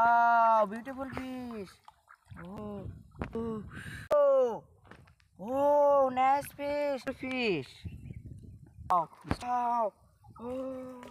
Wow, beautiful fish. Oh, oh, oh, oh, nice fish. Fish. Wow, wow. Oh.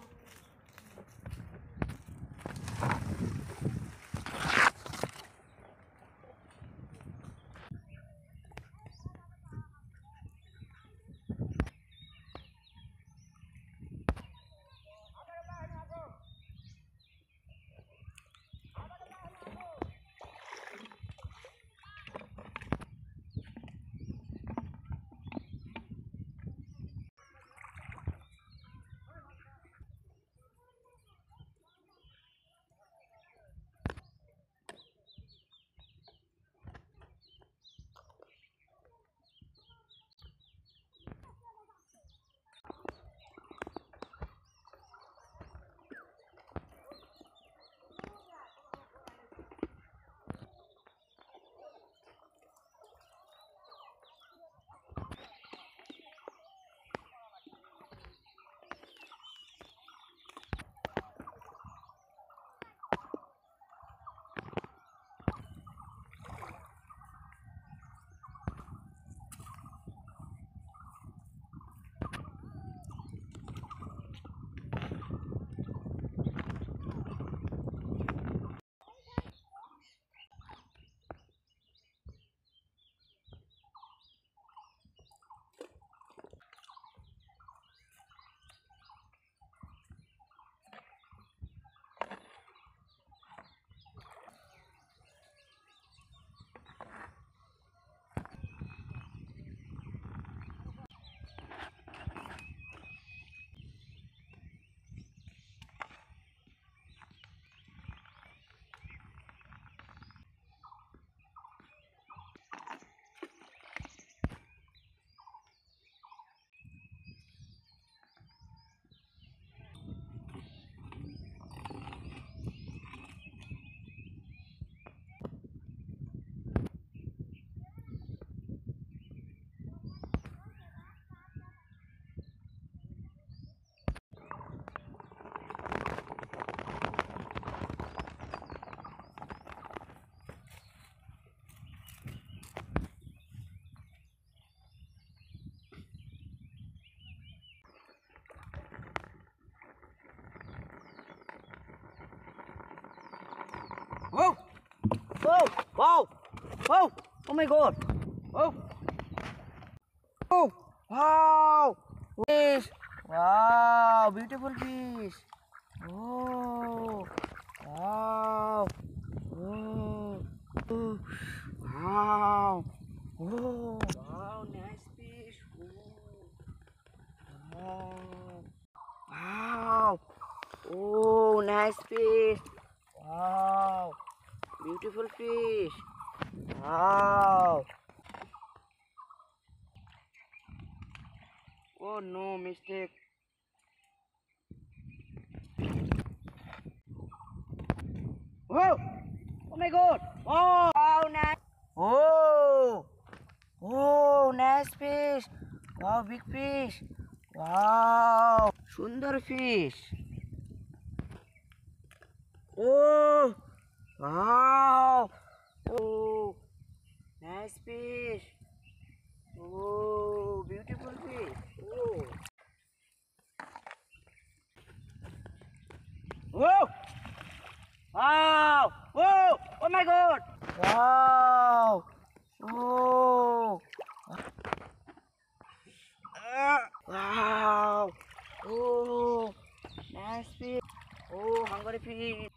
Whoa! Whoa! Wow! Whoa! Oh my God! Whoa! Oh! Wow! Fish! Wow! Beautiful fish! Oh! Wow! Oh! Oh! Wow! Oh! Wow! Nice fish! Oh! Wow! Wow! Oh! Nice fish! Wow! Beautiful fish! Wow! Oh no, mistake. Whoa! Oh my God! Oh! Wow, nice! Oh! Oh, nice fish! Wow, big fish! Wow! Sundar fish! Oh! Wow! Oh! Nice fish! Oh, beautiful fish! Oh! Whoa! Wow! Whoa! Oh my God! Wow! Oh! Wow! Oh! Nice fish! Oh, hungry fish!